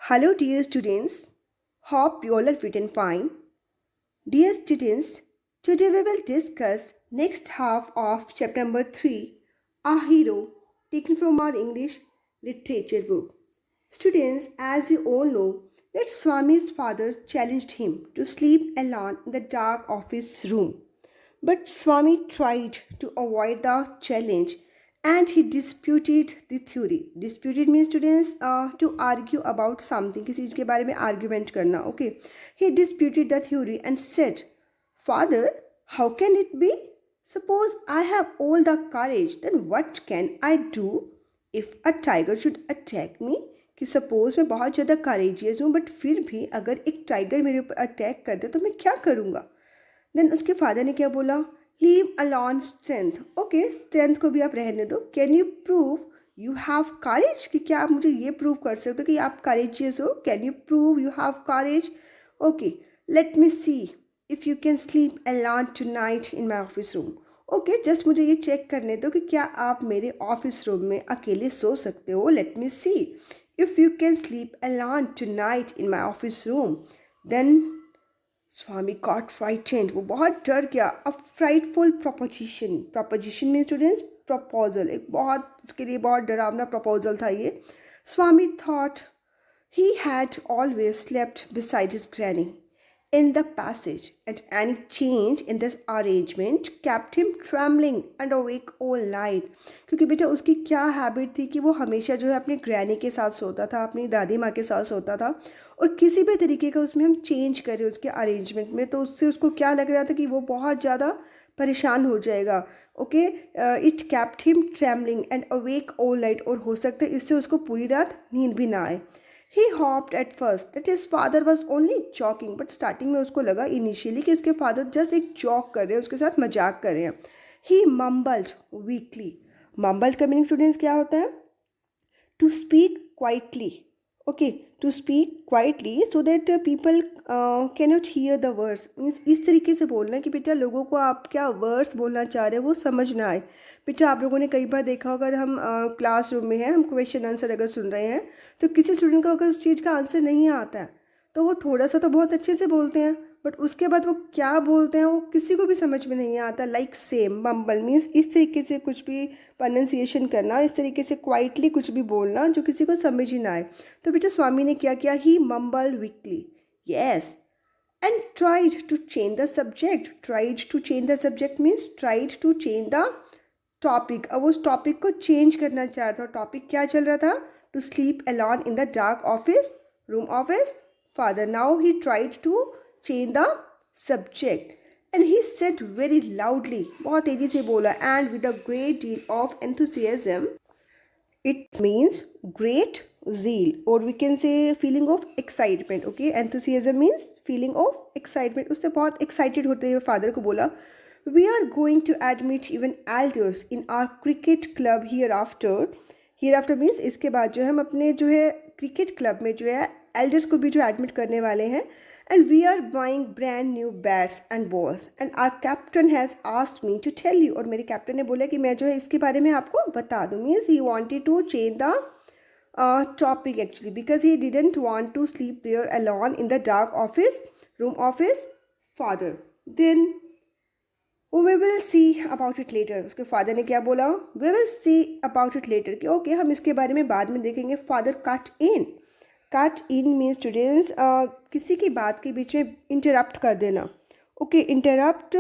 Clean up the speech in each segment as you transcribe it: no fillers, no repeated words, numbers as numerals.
Hello, dear students. Hope you all are fit and fine. Dear students, today we will discuss next half of chapter number 3, A Hero, taken from our English literature book. Students, as you all know, that Swami's father challenged him to sleep alone in the dark office room. But Swami tried to avoid the challenge and he disputed the theory. Disputed means students to argue about something. किसी चीज़ के बारे में argument करना. Okay. He disputed the theory and said, Father, how can it be? Suppose I have all the courage, then what can I do if a tiger should attack me? कि suppose मैं बहुत ज़्यादा courageous हूँ but फिर भी अगर एक tiger मेरे ऊपर अटैक कर दे तो मैं क्या करूँगा. देन उसके फादर ने क्या बोला, leave alone strength. Okay, strength को भी आप रहने दो. Can you prove you have करेज, कि क्या आप मुझे ये प्रूव कर सकते हो कि आप करेजियस हो. Can you prove you have courage. Okay, let me see if you can sleep alone tonight in my office room. Okay, just मुझे ये चेक करने दो कि क्या आप मेरे ऑफिस रूम में अकेले सो सकते हो. Let me see if you can sleep alone tonight in my office room. Then Swami got frightened, वो बहुत डर गया. A frightful proposition. प्रोपोजिशन में स्टूडेंट्स प्रपोजल, एक बहुत उसके लिए बहुत डरावना प्रपोजल था ये. Swami thought he had always slept beside his granny in the passage, and any change in this arrangement kept him trembling and awake all night. क्योंकि बेटा उसकी क्या हैबिट थी कि वो हमेशा जो है अपनी ग्रैनी के साथ सोता था, अपनी दादी माँ के साथ सोता था, और किसी भी तरीके का उसमें हम चेंज करें उसके अरेंजमेंट में तो उससे उसको क्या लग रहा था कि वो बहुत ज़्यादा परेशान हो जाएगा. Okay, it kept him trembling and awake all night, और हो सकता है इससे उसको पूरी रात नींद भी ना आए. He hoped at first that his father was only joking, but starting में उसको लगा इनिशियली कि उसके फादर जस्ट एक जॉक कर रहे हैं, उसके साथ मजाक कर रहे हैं. He mumbled weakly. Mumbled का मीनिंग स्टूडेंट्स क्या होता है? To speak quietly. Okay, to speak quietly so that people cannot hear the words. Means इस तरीके से बोलना कि बेटा लोगों को आप क्या वर्ड्स बोलना चाह रहे हो वो समझ ना आए. बेटा आप लोगों ने कई बार देखा होगा, अगर हम क्लासरूम में हैं, हम क्वेश्चन आंसर अगर सुन रहे हैं तो किसी स्टूडेंट को अगर उस चीज़ का आंसर नहीं आता है तो वो थोड़ा सा तो बहुत अच्छे से बोलते हैं, बट उसके बाद वो क्या बोलते हैं वो किसी को भी समझ में नहीं आता. लाइक सेम मम्बल मीन्स इस तरीके से कुछ भी प्रोनाउंसिएशन करना, इस तरीके से क्वाइटली कुछ भी बोलना जो किसी को समझ ही ना आए. तो बेटा स्वामी ने क्या किया, he mumbled weakly, yes, and tried to change the subject. Tried to change the subject means tried to change the topic. अब उस टॉपिक को चेंज करना चाह रहा था. टॉपिक क्या चल रहा था, to sleep alone in the dark office room of his father. Now he tried to change the subject and he said very loudly, बहुत तेजी से बोला, and with a great deal of enthusiasm. It means great zeal, or we can say feeling of excitement. Okay, enthusiasm means feeling of excitement. उससे बहुत excited होते हुए father को बोला, we are going to admit even elders in our cricket club hereafter. hereafter means इसके बाद जो है हम अपने जो है क्रिकेट क्लब में जो है एल्डर्स को भी जो एडमिट करने वाले हैं. And we are buying brand new bats and balls and our captain has asked me to tell you. और मेरे कैप्टन ने बोला कि मैं जो है इसके बारे में आपको बता दूँ. Means he wanted to change the topic actually because he didn't want to sleep there alone in the dark office room of his father. Then we will see about it later. उसके father ने क्या बोला, we will see about it later, कि okay हम इसके बारे में बाद में देखेंगे. Father cut in. Cut in mean students किसी की बात के बीच में इंटरप्ट कर देना. Okay, interrupt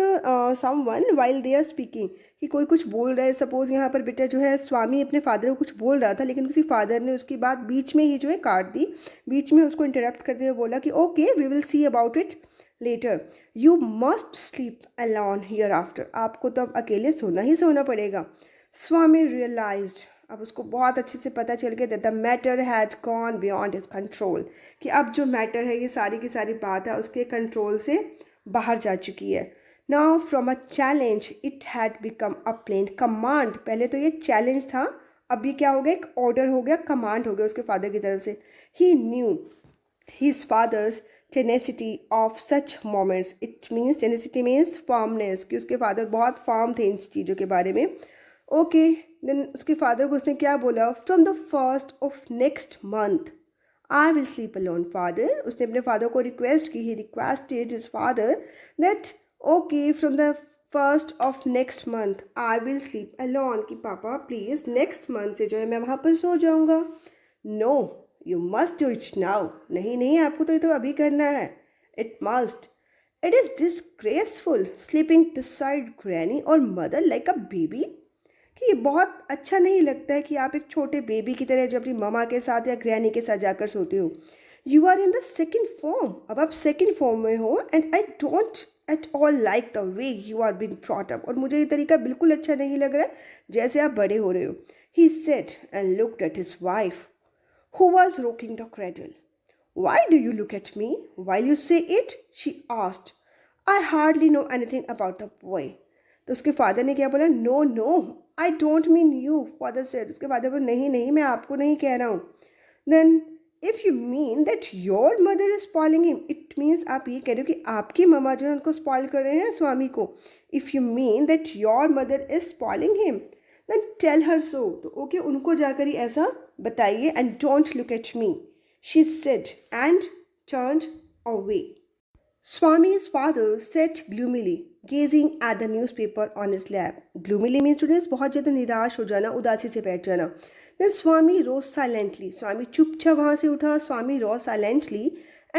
someone while they are speaking, कि कोई कुछ बोल रहा है. सपोज यहाँ पर बेटा जो है स्वामी अपने फादर को कुछ बोल रहा था लेकिन किसी फादर ने उसकी बात बीच में ही जो है काट दी, बीच में उसको इंटरप्ट करते हुए बोला कि okay we will see about it later. You must sleep alone hereafter, आपको तो अब अकेले सोना ही सोना पड़ेगा. स्वामी रियलाइज्ड, अब उसको बहुत अच्छे से पता चल गया that the matter had gone beyond his control, कि अब जो मैटर है ये सारी की सारी बात है उसके कंट्रोल से बाहर जा चुकी है. Now from a challenge it had become a plain command. पहले तो ये चैलेंज था, अब ये क्या हो गया, एक ऑर्डर हो गया, कमांड हो गया उसके फादर की तरफ से. ही new his father's tenacity of such moments. It means tenacity means firmness, कि उसके फादर बहुत फर्म थे इन चीज़ों के बारे में. ओके, देन उसके फादर को उसने क्या बोला, from the first of next month I will sleep alone, father. उसने अपने फादर को रिक्वेस्ट की. He requested his father that okay from the first of next month I will sleep alone. कि पापा प्लीज नेक्स्ट मंथ से जो है मैं वहाँ पर सो जाऊँगा. No, you must do it now. नहीं नहीं, आपको तो ये तो अभी करना है. It must. It is disgraceful sleeping beside granny or mother like a baby. कि ये बहुत अच्छा नहीं लगता है कि आप एक छोटे बेबी की तरह जो अपनी ममा के साथ या ग्रैनी के साथ जाकर सोते हो. You are in the second form. अब आप सेकेंड फॉर्म में हो and I don't at all like the way you are being brought up. और मुझे ये तरीका बिल्कुल अच्छा नहीं लग रहा है जैसे आप बड़े हो रहे हो. He said and looked at his wife who was rocking the cradle. Why do you look at me while you say it? She asked. I hardly know anything about the boy. तो उसके father ने क्या बोला? No no, I don't mean you. Father said. उसके father बोला नहीं नहीं, मैं आपको नहीं कह रहा हूँ. Then if you mean that your mother is spoiling him, it means आप ये कह रहे हो कि आपकी ममा जो है उनको स्पॉइल कर रहे हैं स्वामी को. If you mean that your mother is spoiling him then tell her so. तो ओके, उनको जाकर ही ऐसा बताइए. And don't look at me, she said and turned away. Swami's father sat gloomily, gazing at the newspaper on his lap. Gloomily means students बहुत ज़्यादा निराश हो जाना, उदासी से बैठ जाना. Then Swami rose silently. स्वामी चुपचाप वहाँ से उठा. Swami rose silently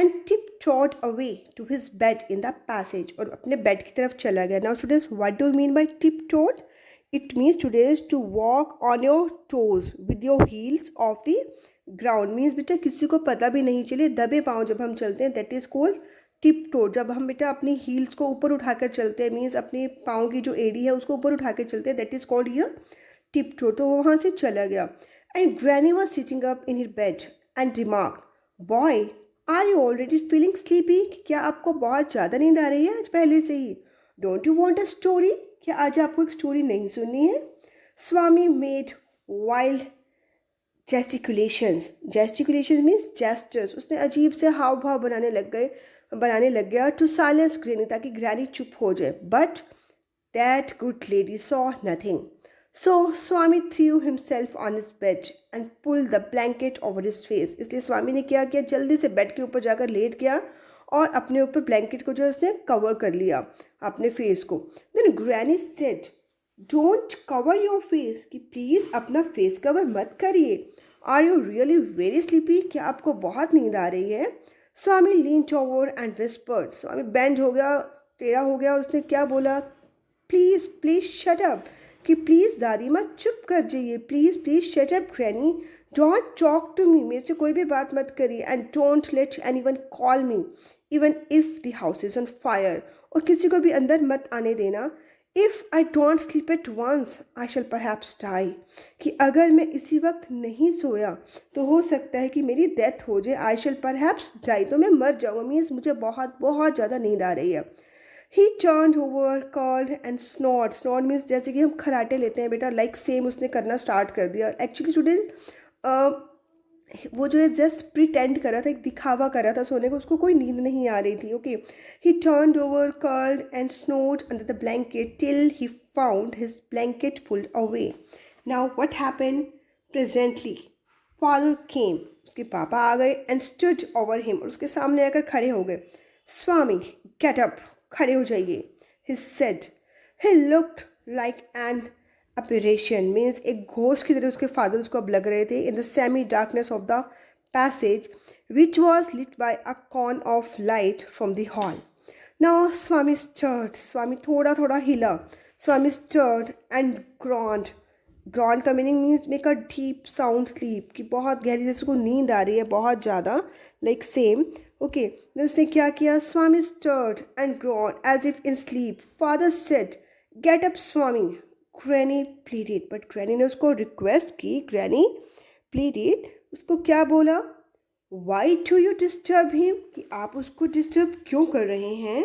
and tiptoed away to his bed in the passage. और अपने बेड की तरफ चला गया. Now students, what do you mean by tiptoed? It means students to walk on your toes with your heels off the ground. Means बेटा किसी को पता भी नहीं चले दबे पाँव जब हम चलते हैं. That is called tiptoe. जब हम बेटा अपनी हील्स को ऊपर उठाकर चलते हैं, मीन्स अपने पाँव की जो एड़ी है उसको ऊपर उठाकर चलते हैं, that is called here tip toe. तो वहाँ से चला गया. And granny was sitting up in her bed and remark, boy are you already feeling sleepy? क्या आपको बहुत ज़्यादा नींद आ रही है आज पहले से ही? Don't you want a story? क्या आज आपको एक स्टोरी नहीं सुननी है? Swami made wild gesticulations. Gesticulations means gestures. उसने अजीब से हाव भाव बनाने लग गया टू साइलेंस ग्रैनी, ताकि ग्रैनी चुप हो जाए. But that good lady saw nothing. So Swami threw himself on his bed and pull the blanket over his face. इसलिए स्वामी ने क्या किया, जल्दी से बेड के ऊपर जाकर लेट गया और अपने ऊपर ब्लैंकेट को जो है उसने कवर कर लिया अपने फेस को. Then granny said, don't cover your face. कि प्लीज़ अपना फेस कवर मत करिए. Are you really very sleepy? क्या आपको बहुत नींद आ रही है? Swami leaned over and whispered. Swami bend हो गया, टेढ़ा हो गया और उसने क्या बोला, प्लीज़ प्लीज़ शट अप. कि प्लीज़ दादी माँ चुप कर जाइए. Please please shut up granny, don't talk to me. मेरे से कोई भी बात मत करिए. And don't let anyone call me even if the house is on fire. और किसी को भी अंदर मत आने देना. If I don't sleep at once I shall perhaps die. कि अगर मैं इसी वक्त नहीं सोया तो हो सकता है कि मेरी डेथ हो जाए. आई शैल परहैप्स डाई, तो मैं मर जाऊँगा. मीन्स मुझे बहुत बहुत ज़्यादा नींद आ रही है. He turned over curled and snored. Snored means जैसे कि हम खराटे लेते हैं बेटा, लाइक सेम उसने करना स्टार्ट कर दिया. एक्चुअली स्टूडेंट वो जो है जस्ट प्रिटेंड कर रहा था, एक दिखावा कर रहा था सोने को, उसको कोई नींद नहीं आ रही थी. Okay, he turned over curled and snored under the blanket till he found his blanket pulled away. Now what happened? Presently father came. उसके पापा आ गए एंड स्टूड ओवर हिम. और उसके सामने आकर खड़े हो गए. स्वामी गेट अप, खड़े हो जाइए. He said. He looked like an apparition. Means एक घोस्ट की तरह उसके फादर उसको अब लग रहे थे. In the semi darkness of the passage which was lit by a cone of light from the hall. Now Swami stirred. Swami थोड़ा थोड़ा हिला. Swami stirred and groaned. Groaned का meaning means make a deep sound sleep. कि बहुत गहरी, जैसे उसको नींद आ रही है बहुत ज़्यादा, लाइक सेम. ओके, उसने क्या किया? Swami stirred and groaned as if in sleep. Father said, get up Swami. Granny pleaded. But granny ने उसको रिक्वेस्ट की. Granny pleaded. उसको क्या बोला? Why do you disturb him? कि आप उसको डिस्टर्ब क्यों कर रहे हैं?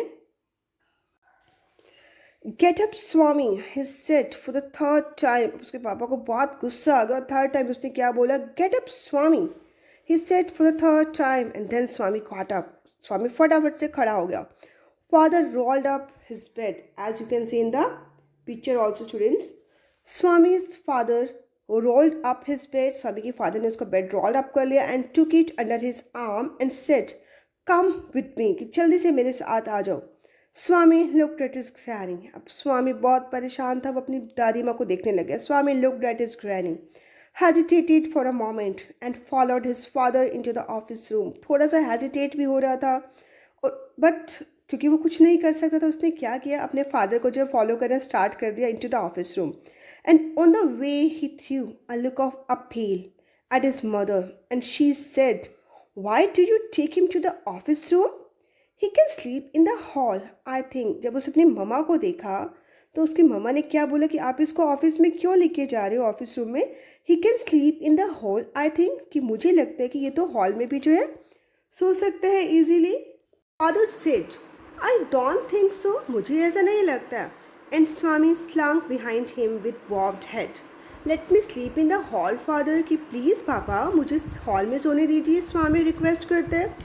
Get up Swami, he said for the third time. उसके पापा को बहुत गुस्सा आ गया. थर्ड टाइम उसने क्या बोला? Get up Swami, he said for the third time. And then Swami got up. Swami फटाफट से खड़ा हो गया. Father rolled up his bed as you can see in the picture also students. Swami's father वो rolled up his bed, Swami के father ने उसका bed roll up कर लिया and took it under his arm and said, come with me, कि जल्दी से मेरे साथ आ जाओ। स्वामी लुक्ड एट हिज ग्रैनी, अब स्वामी बहुत परेशान था, वो अपनी दादी माँ को देखने लगे। Swami looked at his granny, hesitated for a moment and followed his father into the office room। थोड़ा सा हेजिटेट भी हो रहा था, और बट क्योंकि वो कुछ नहीं कर सकता था, उसने क्या किया, अपने फादर को जो फॉलो करना स्टार्ट कर दिया into the office room. And on the way he threw a look of appeal at his mother and she said, why do you take him to the office room, he can sleep in the hall I think. जब उसने अपनी mama को देखा तो उसकी mama ने क्या बोला कि आप इसको ऑफिस में क्यों लेके जा रहे हो, ऑफिस रूम में, ही can sleep in the hall I think, कि मुझे लगता है कि ये तो हॉल में भी जो है सो सकते हैं easily. Father said, I don't think so, मुझे ऐसा नहीं लगता। And Swami slunk behind him with bobbed head, let me sleep in the hall father, कि प्लीज़ पापा मुझे हॉल में सोने दीजिए, स्वामी रिक्वेस्ट करते हैं।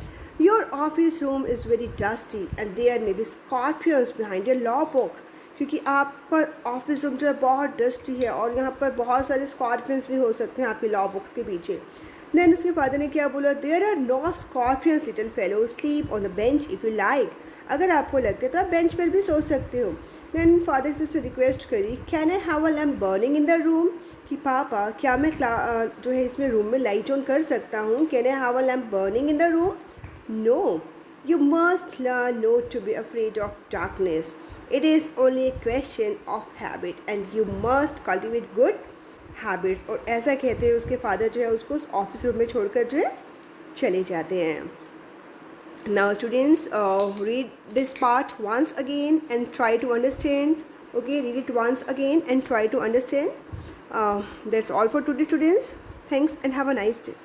Your office room is very dusty and there may be scorpions behind your law box, क्योंकि आपका ऑफिस रूम जो है बहुत डस्टी है और यहाँ पर बहुत सारे स्कॉर्पियंस भी हो सकते हैं आपके लॉ बुक्स के पीछे। देन उसके फादर ने क्या बोला, there are no scorpions little fellow, sleep on the bench if you like, अगर आपको लगता है तो आप बेंच पर भी सो सकते हो। देन फादर से उससे रिक्वेस्ट करी, can I have a lamp burning in the room, कि पापा क्या मैं जो है इसमें रूम में लाइट ऑन कर सकता हूँ, can I have a lamp burning in the room. No, you must learn not to be afraid of darkness. It is only a question of habit and you must cultivate good habits। और ऐसा कहते हैं उसके father जो है उसको उस office room में छोड़कर जो है चले जाते हैं। Now students, read this part once again and try to understand. Okay, read it once again and try to understand. That's all for today students. Thanks and have a nice day.